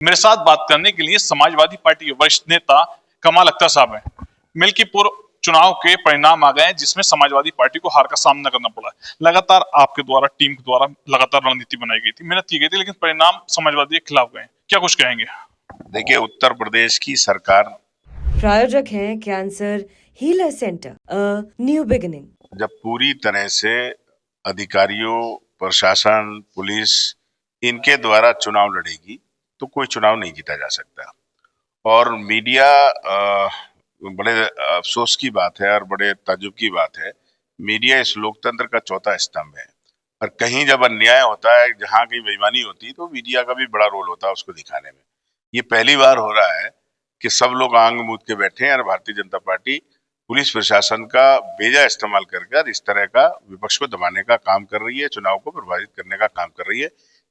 मेरे साथ बात करने के लिए समाजवादी पार्टी के वरिष्ठ नेता कमाल अख्तर साहब हैं। मिल्कीपुर चुनाव के परिणाम आ गए हैं, जिसमें समाजवादी पार्टी को हार का सामना करना पड़ा है। लगातार आपके द्वारा, टीम के द्वारा लगातार रणनीति बनाई गई थी, मेहनत की गई थी, लेकिन परिणाम समाजवादी के खिलाफ गए। क्या कुछ कहेंगे? देखिए, उत्तर प्रदेश की सरकार प्रायोजक हैं cancer healer centre new beginning. जब पूरी तरह से अधिकारियों, प्रशासन, पुलिस इनके द्वारा चुनाव लड़ेगी तो कोई चुनाव नहीं जीता जा सकता। और मीडिया बड़े अफसोस की बात है और बड़े ताज्जुब की बात है, मीडिया इस लोकतंत्र का चौथा स्तंभ है। और कहीं जब अन्याय होता है, जहाँ कहीं बेईमानी होती है, तो मीडिया का भी बड़ा रोल होता है उसको दिखाने में। ये पहली बार हो रहा है कि सब लोग आंग मूंद के बैठे हैं और भारतीय जनता पार्टी पुलिस प्रशासन का बेजा इस्तेमाल कर इस तरह का विपक्ष को दबाने का काम कर रही है, चुनाव को प्रभावित करने का काम कर रही है,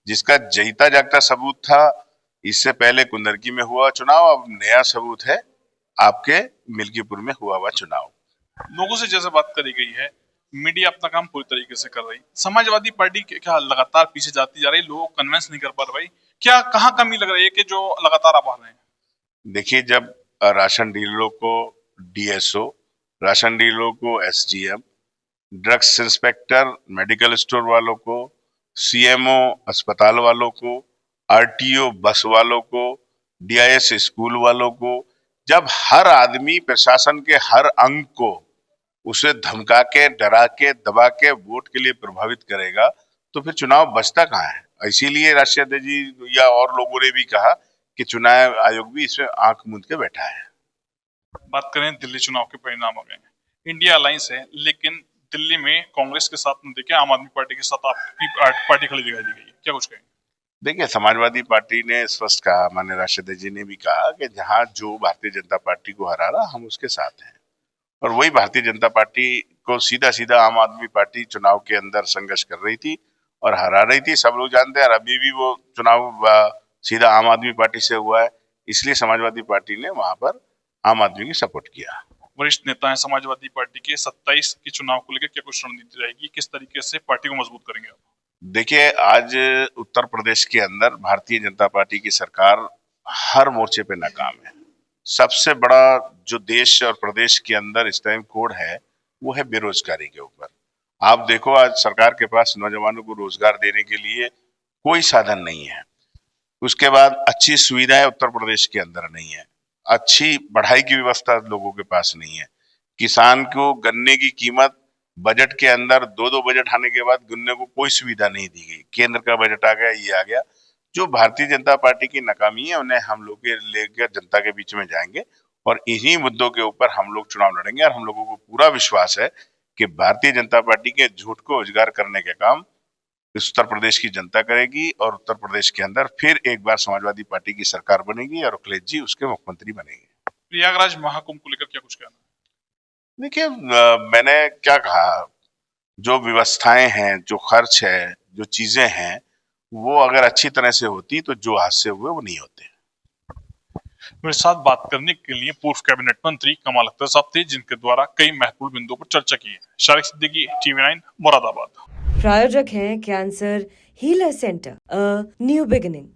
जिसका जीता जागता सबूत था इससे पहले कुंदरकी में हुआ चुनाव। अब नया सबूत है आपके मिल्कीपुर में हुआ हुआ चुनाव। लोगों से जैसे बात करी गई है, मीडिया अपना काम पूरी तरीके से कर रही, समाजवादी पार्टी क्या लगातार पीछे जाती जा रही, लोगों को कन्विंस नहीं कर पा रही? क्या कहाँ कमी लग रही है कि जो लगातार आप आ रहे हैं? देखिए, जब राशन डीलरों को डीएसओ, राशन डीलरों को SDM, drugs inspector, medical store वालों को, सीएमओ अस्पताल वालों को, आरटीओ बस वालों को, डीआईएस स्कूल वालों को, जब हर आदमी प्रशासन के हर अंग को उसे धमका के, डरा के, दबा के वोट के लिए प्रभावित करेगा, तो फिर चुनाव बचता कहाँ है। इसीलिए राष्ट्रीय अध्यक्ष जी या और लोगों ने भी कहा कि चुनाव आयोग भी इसमें आंख मूंद के बैठा है। बात करें दिल्ली चुनाव के परिणाम आ गए हैं। इंडिया अलायंस है, लेकिन दिल्ली में कांग्रेस के साथ न देखे, आम आदमी पार्टी के साथ आपकी पार्टी खड़ी दिखाई दी गई है। क्या कुछ कहेंगे? देखिए, समाजवादी पार्टी ने स्पष्ट कहा, माननीय राष्ट्रीय अध्यक्ष जी ने भी कहा कि जहां जो भारतीय जनता पार्टी को हरा रहा, हम उसके साथ हैं। और वही भारतीय जनता पार्टी को सीधा सीधा आम आदमी पार्टी चुनाव के अंदर संघर्ष कर रही थी और हरा रही थी। सब लोग जानते हैं, और अभी भी वो चुनाव सीधा आम आदमी पार्टी से हुआ है, इसलिए समाजवादी पार्टी ने वहां पर आम आदमी की सपोर्ट किया। वरिष्ठ नेता हैं समाजवादी पार्टी के, 27 के चुनाव को लेकर क्या कुछ रणनीति रहेगी, किस तरीके से पार्टी को मजबूत करेंगे आप? देखिए, आज उत्तर प्रदेश के अंदर भारतीय जनता पार्टी की सरकार हर मोर्चे पे नाकाम है। सबसे बड़ा जो देश और प्रदेश के अंदर इस टाइम कोड है, वो है बेरोजगारी के ऊपर। आप देखो, आज सरकार के पास नौजवानों को रोजगार देने के लिए कोई साधन नहीं है। उसके बाद अच्छी सुविधाएं उत्तर प्रदेश के अंदर नहीं है, अच्छी पढ़ाई की व्यवस्था लोगों के पास नहीं है। किसान को गन्ने की कीमत, बजट के अंदर दो बजट आने के बाद गन्ने को कोई सुविधा नहीं दी गई। केंद्र का बजट आ गया, ये आ गया। जो भारतीय जनता पार्टी की नाकामी है, उन्हें हम लोग लेकर जनता के बीच में जाएंगे और इन्हीं मुद्दों के ऊपर हम लोग चुनाव लड़ेंगे। और हम लोगों को पूरा विश्वास है कि भारतीय जनता पार्टी के झूठ को उजागर करने के काम उत्तर प्रदेश की जनता करेगी और उत्तर प्रदेश के अंदर फिर एक बार समाजवादी पार्टी की सरकार बनेगी और अखिलेश जी उसके मुख्यमंत्री बनेंगे। प्रयागराज महाकुंभ को लेकर क्या कुछ कहना? देखिए, मैंने क्या कहा, जो व्यवस्थाएं हैं, जो खर्च है, जो चीजें हैं, वो अगर अच्छी तरह से होती तो जो हादसे हुए वो नहीं होते। मेरे साथ बात करने के लिए पूर्व कैबिनेट मंत्री कमाल अख्तर साहब थे, जिनके द्वारा कई महत्वपूर्ण बिंदुओं पर चर्चा की है। शारिक सिद्दीकी, TV9 मुरादाबाद। प्रायोजक हैं cancer healer centre new beginning.